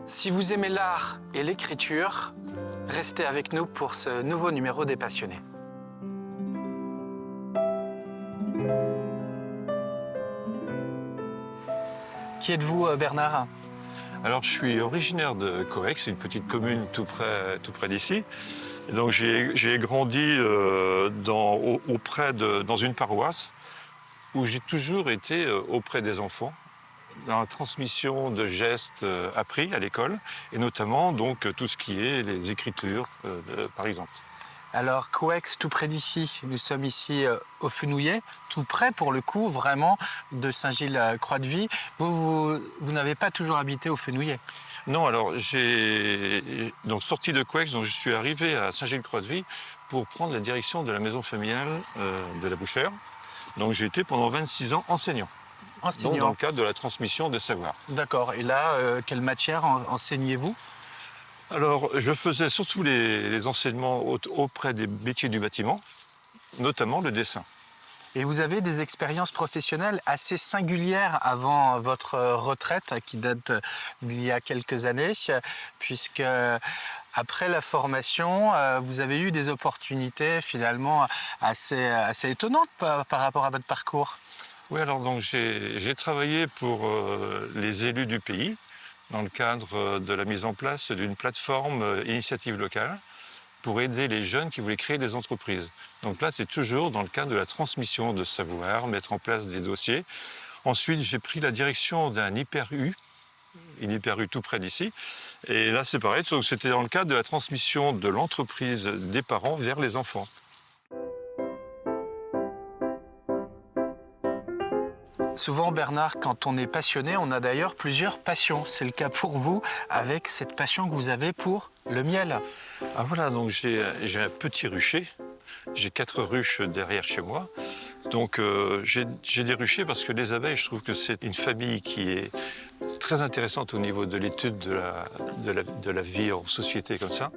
Si vous aimez l'art et l'écriture, restez avec nous pour ce nouveau numéro des Passionnés. Qui êtes-vous, Bernard? Alors, je suis originaire de Coex, une petite commune tout près d'ici. Et donc, j'ai grandi dans une paroisse où j'ai toujours été auprès des enfants, dans la transmission de gestes appris à l'école, et notamment donc tout ce qui est les écritures, par exemple. Alors, Coex, tout près d'ici, nous sommes ici au Fenouillet, tout près pour le coup, vraiment, de Saint-Gilles-Croix-de-Vie. Vous n'avez pas toujours habité au Fenouillet? Non, alors j'ai donc sorti de Coex, donc je suis arrivé à Saint-Gilles-Croix-de-Vie pour prendre la direction de la maison familiale de la Bouchère. Donc j'ai été pendant 26 ans enseignant. Donc dans le cadre de la transmission de savoir. D'accord. Et là, quelle matière enseignez-vous? Alors, je faisais surtout les enseignements auprès des métiers du bâtiment, notamment le dessin. Et vous avez des expériences professionnelles assez singulières avant votre retraite, qui date d'il y a quelques années, puisque après la formation, vous avez eu des opportunités finalement assez étonnantes par rapport à votre parcours. Oui, alors donc j'ai travaillé pour les élus du pays, dans le cadre de la mise en place d'une plateforme initiative locale pour aider les jeunes qui voulaient créer des entreprises. Donc là, c'est toujours dans le cadre de la transmission de savoir, mettre en place des dossiers. Ensuite, j'ai pris la direction d'un hyper-U, une hyper-U tout près d'ici. Et là, c'est pareil, c'était dans le cadre de la transmission de l'entreprise des parents vers les enfants. Souvent, Bernard, quand on est passionné, on a d'ailleurs plusieurs passions. C'est le cas pour vous, avec cette passion que vous avez pour le miel. Ah voilà, donc j'ai un petit rucher. J'ai 4 ruches derrière chez moi. Donc j'ai des ruchers parce que les abeilles, je trouve que c'est une famille qui est très intéressante au niveau de l'étude de la vie en société comme ça.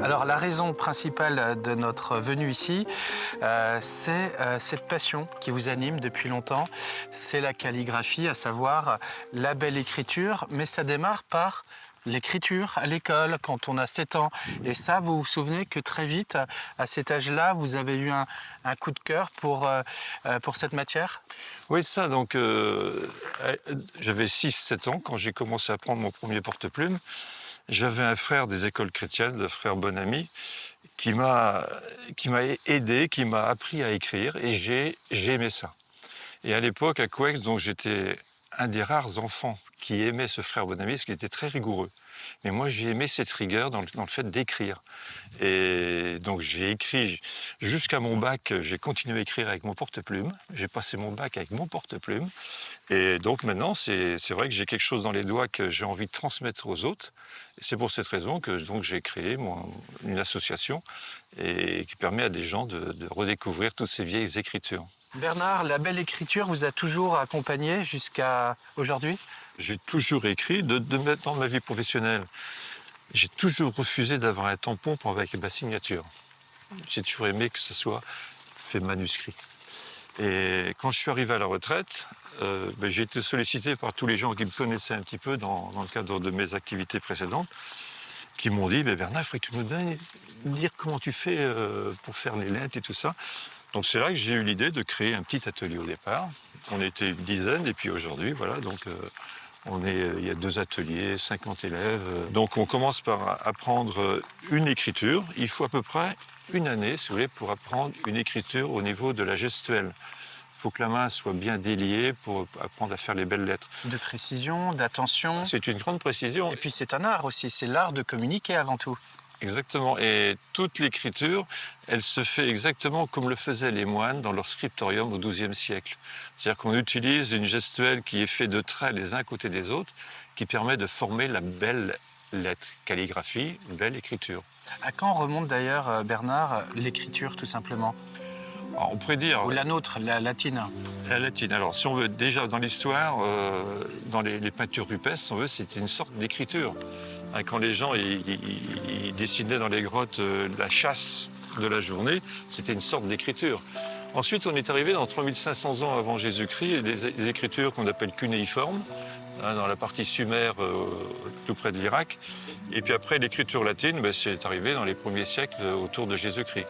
Alors la raison principale de notre venue ici, c'est cette passion qui vous anime depuis longtemps. C'est la calligraphie, à savoir la belle écriture, mais ça démarre par l'écriture à l'école quand on a 7 ans. Et ça, vous vous souvenez que très vite, à cet âge-là, vous avez eu un coup de cœur pour cette matière? Oui, ça, donc j'avais 6-7 ans quand j'ai commencé à prendre mon premier porte-plume. J'avais un frère des écoles chrétiennes, le frère Bonami, qui m'a aidé, qui m'a appris à écrire, et j'ai aimé ça. Et à l'époque, à Coex, donc j'étais un des rares enfants qui aimait ce frère Bonami, parce qu'il était très rigoureux. Mais moi, j'ai aimé cette rigueur dans le fait d'écrire. Et donc j'ai écrit jusqu'à mon bac, j'ai continué à écrire avec mon porte-plume. J'ai passé mon bac avec mon porte-plume. Et donc maintenant, c'est vrai que j'ai quelque chose dans les doigts que j'ai envie de transmettre aux autres. Et c'est pour cette raison que donc, j'ai créé une association qui permet à des gens de redécouvrir toutes ces vieilles écritures. Bernard, la belle écriture vous a toujours accompagné jusqu'à aujourd'hui? J'ai toujours écrit, de mettre dans ma vie professionnelle. J'ai toujours refusé d'avoir un tampon avec ma signature. J'ai toujours aimé que ce soit fait manuscrit. Et quand je suis arrivé à la retraite, j'ai été sollicité par tous les gens qui me connaissaient un petit peu dans le cadre de mes activités précédentes, qui m'ont dit Bernard, il faudrait que tu nous donnes dire comment tu fais pour faire les lettres et tout ça. Donc c'est là que j'ai eu l'idée de créer un petit atelier au départ. On était une dizaine, et puis aujourd'hui, voilà, donc il y a 2 ateliers, 50 élèves. Donc on commence par apprendre une écriture. Il faut à peu près une année, si vous voulez, pour apprendre une écriture au niveau de la gestuelle. Il faut que la main soit bien déliée pour apprendre à faire les belles lettres. De précision, d'attention. C'est une grande précision. Et puis c'est un art aussi, c'est l'art de communiquer avant tout. Exactement. Et toute l'écriture, elle se fait exactement comme le faisaient les moines dans leur scriptorium au XIIe siècle. C'est-à-dire qu'on utilise une gestuelle qui est faite de traits les uns à côté des autres, qui permet de former la belle lettre, calligraphie, une belle écriture. À quand remonte d'ailleurs, Bernard, l'écriture tout simplement? Alors, on pourrait dire... Ou la nôtre, la latine? La latine. Alors, si on veut, déjà dans l'histoire, dans les peintures rupestres, si on veut, c'était une sorte d'écriture. Quand les gens ils dessinaient dans les grottes la chasse de la journée, c'était une sorte d'écriture. Ensuite, on est arrivé dans 3500 ans avant Jésus-Christ, des écritures qu'on appelle cunéiformes, hein, dans la partie sumère, tout près de l'Irak. Et puis après, l'écriture latine, ben, c'est arrivé dans les premiers siècles autour de Jésus-Christ.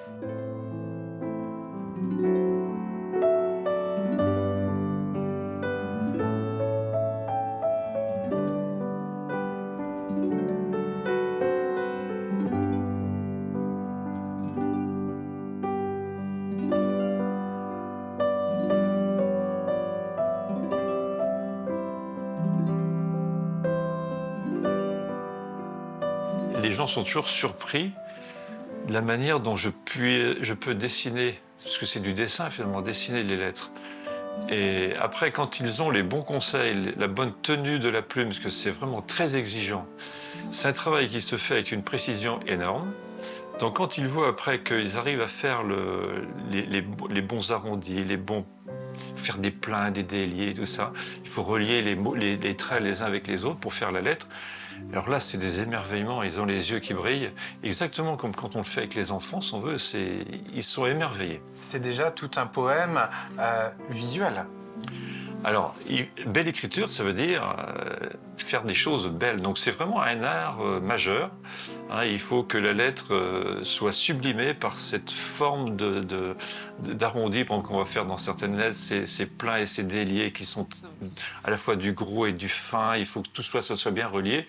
Les gens sont toujours surpris de la manière dont je peux dessiner, parce que c'est du dessin finalement, dessiner les lettres. Et après, quand ils ont les bons conseils, la bonne tenue de la plume, parce que c'est vraiment très exigeant, c'est un travail qui se fait avec une précision énorme. Donc quand ils voient après qu'ils arrivent à faire les bons arrondis, faire des pleins, des déliés, tout ça, il faut relier les traits les uns avec les autres pour faire la lettre. Alors là, c'est des émerveillements, ils ont les yeux qui brillent, exactement comme quand on le fait avec les enfants, si on veut, ils sont émerveillés. C'est déjà tout un poème visuel. Alors, belle écriture, ça veut dire faire des choses belles. Donc c'est vraiment un art majeur. Hein, il faut que la lettre soit sublimée par cette forme d'arrondi qu'on va faire dans certaines lettres, ces pleins et ces déliés qui sont à la fois du gros et du fin. Il faut que tout ça soit bien relié.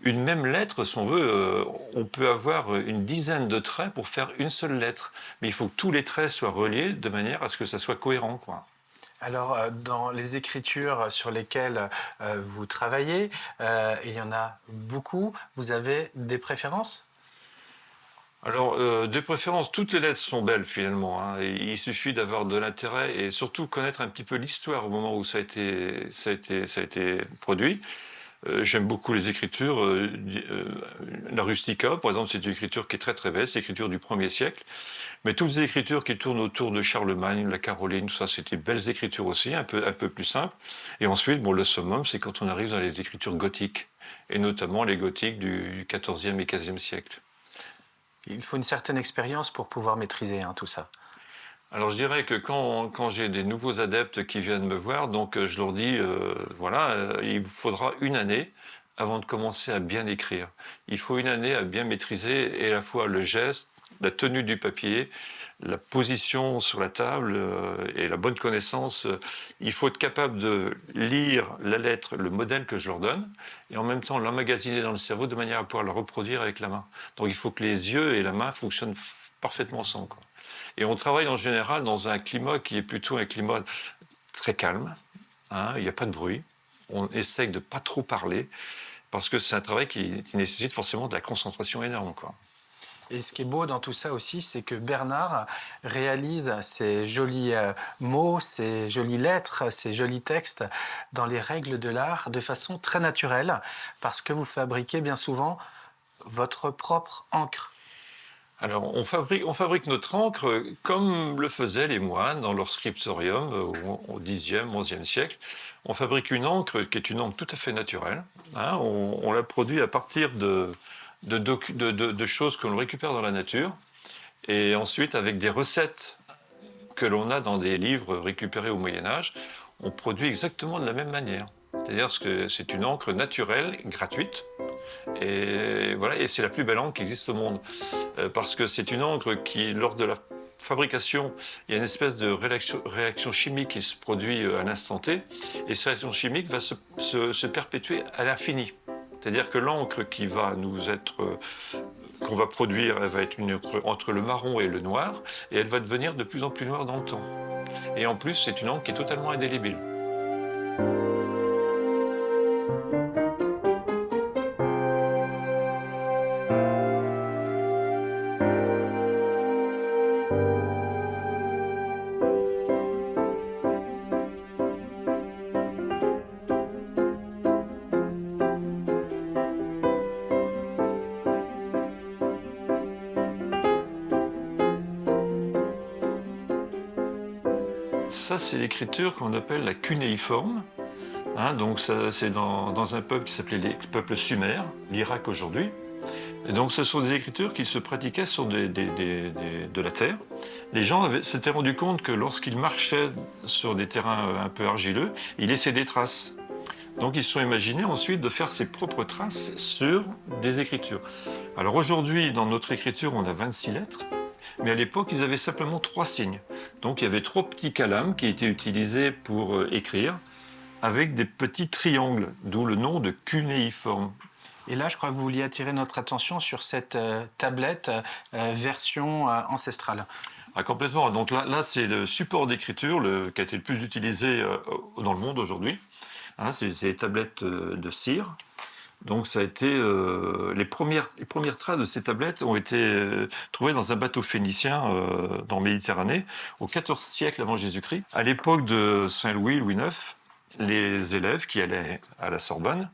Une même lettre, si on veut, on peut avoir une dizaine de traits pour faire une seule lettre. Mais il faut que tous les traits soient reliés de manière à ce que ça soit cohérent, quoi. Alors, dans les écritures sur lesquelles vous travaillez, il y en a beaucoup, vous avez des préférences? Alors, de préférence, toutes les lettres sont belles finalement, hein. Il suffit d'avoir de l'intérêt et surtout connaître un petit peu l'histoire au moment où ça a été produit. J'aime beaucoup les écritures. La Rustica, par exemple, c'est une écriture qui est très très belle, c'est l'écriture du 1er siècle. Mais toutes les écritures qui tournent autour de Charlemagne, la Caroline, tout ça, c'était belles écritures aussi, un peu plus simples. Et ensuite, bon, le summum, c'est quand on arrive dans les écritures gothiques, et notamment les gothiques du XIVe et XVe siècle. Il faut une certaine expérience pour pouvoir maîtriser tout ça. Alors je dirais que quand j'ai des nouveaux adeptes qui viennent me voir, donc je leur dis, voilà, il vous faudra une année avant de commencer à bien écrire. Il faut une année à bien maîtriser à la fois le geste, la tenue du papier, la position sur la table et la bonne connaissance. Il faut être capable de lire la lettre, le modèle que je leur donne, et en même temps l'emmagasiner dans le cerveau de manière à pouvoir le reproduire avec la main. Donc il faut que les yeux et la main fonctionnent parfaitement ensemble, quoi. Et on travaille en général dans un climat qui est plutôt un climat très calme, hein, il n'y a pas de bruit, on essaye de ne pas trop parler, parce que c'est un travail qui nécessite forcément de la concentration énorme, quoi. Et ce qui est beau dans tout ça aussi, c'est que Bernard réalise ces jolis mots, ces jolies lettres, ces jolis textes dans les règles de l'art de façon très naturelle, parce que vous fabriquez bien souvent votre propre encre. Alors, on fabrique notre encre comme le faisaient les moines dans leur scriptorium au Xe, XIe siècle. On fabrique une encre qui est une encre tout à fait naturelle, hein. On la produit à partir de choses que l'on récupère dans la nature, et ensuite avec des recettes que l'on a dans des livres récupérés au Moyen-Âge, on produit exactement de la même manière. C'est-à-dire que c'est une encre naturelle, gratuite, et voilà, et c'est la plus belle encre qui existe au monde. Parce que c'est une encre qui, lors de la fabrication, il y a une espèce de réaction chimique qui se produit à l'instant T, et cette réaction chimique va se perpétuer à l'infini. C'est-à-dire que l'encre qu'on va produire, elle va être une encre entre le marron et le noir, et elle va devenir de plus en plus noire dans le temps. Et en plus, c'est une encre qui est totalement indélébile. Ça, c'est l'écriture qu'on appelle la cunéiforme. Hein, donc c'est dans un peuple qui s'appelait les peuples sumères, l'Irak aujourd'hui. Et donc ce sont des écritures qui se pratiquaient sur de la terre, Les gens s'étaient rendus compte que lorsqu'ils marchaient sur des terrains un peu argileux, ils laissaient des traces. Donc ils se sont imaginés ensuite de faire ses propres traces sur des écritures. Alors aujourd'hui, dans notre écriture, on a 26 lettres, mais à l'époque, ils avaient simplement 3 signes. Donc il y avait 3 petits calames qui étaient utilisés pour écrire, avec des petits triangles, d'où le nom de cunéiforme. Et là, je crois que vous vouliez attirer notre attention sur cette tablette version ancestrale. Ah, complètement. Donc là c'est le support d'écriture qui a été le plus utilisé dans le monde aujourd'hui. Hein, c'est les tablettes de cire. Donc ça a été les premières traces de ces tablettes ont été trouvées dans un bateau phénicien dans la Méditerranée au XIVe siècle avant Jésus-Christ. À l'époque de Saint-Louis, Louis IX, les élèves qui allaient à la Sorbonne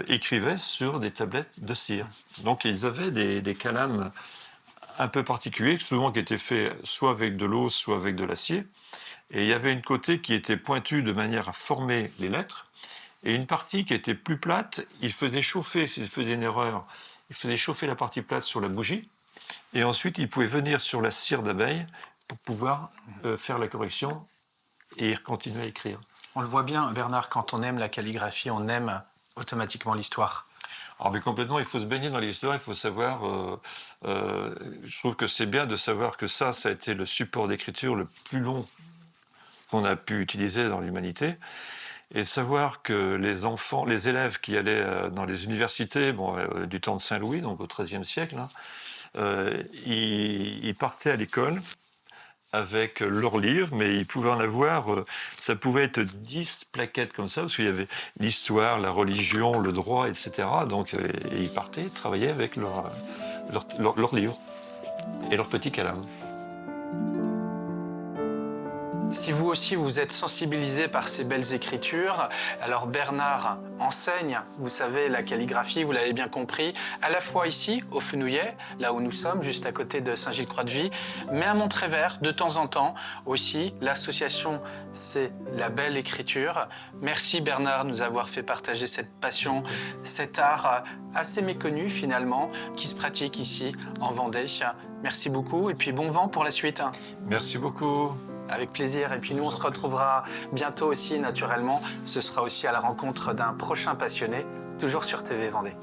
écrivaient sur des tablettes de cire. Donc ils avaient des calames un peu particuliers, souvent qui étaient faits soit avec de l'os, soit avec de l'acier. Et il y avait une côté qui était pointue de manière à former les lettres, et une partie qui était plus plate, il faisait chauffer, s'il faisait une erreur, il faisait chauffer la partie plate sur la bougie, et ensuite il pouvait venir sur la cire d'abeille pour pouvoir faire la correction et continuer à écrire. On le voit bien, Bernard, quand on aime la calligraphie, on aime automatiquement l'histoire. Alors, mais complètement, il faut se baigner dans l'histoire, il faut savoir... je trouve que c'est bien de savoir que ça a été le support d'écriture le plus long qu'on a pu utiliser dans l'humanité. Et savoir que les enfants, les élèves qui allaient dans les universités du temps de Saint-Louis, donc au XIIIe siècle, ils partaient à l'école avec leurs livres, mais ils pouvaient en avoir, ça pouvait être 10 plaquettes comme ça, parce qu'il y avait l'histoire, la religion, le droit, etc. Donc ils partaient, travaillaient avec leurs livres et leurs petits calames. Si vous aussi vous êtes sensibilisé par ces belles écritures, alors Bernard enseigne, vous savez, la calligraphie, vous l'avez bien compris, à la fois ici, au Fenouillet, là où nous sommes, juste à côté de Saint-Gilles-Croix-de-Vie, mais à Montrévert, de temps en temps aussi. L'association, c'est la belle écriture. Merci Bernard de nous avoir fait partager cette passion, cet art assez méconnu finalement, qui se pratique ici en Vendée. Merci beaucoup et puis bon vent pour la suite. Merci beaucoup. Avec plaisir. Et puis nous, on se retrouvera bientôt aussi, naturellement. Ce sera aussi à la rencontre d'un prochain passionné, toujours sur TV Vendée.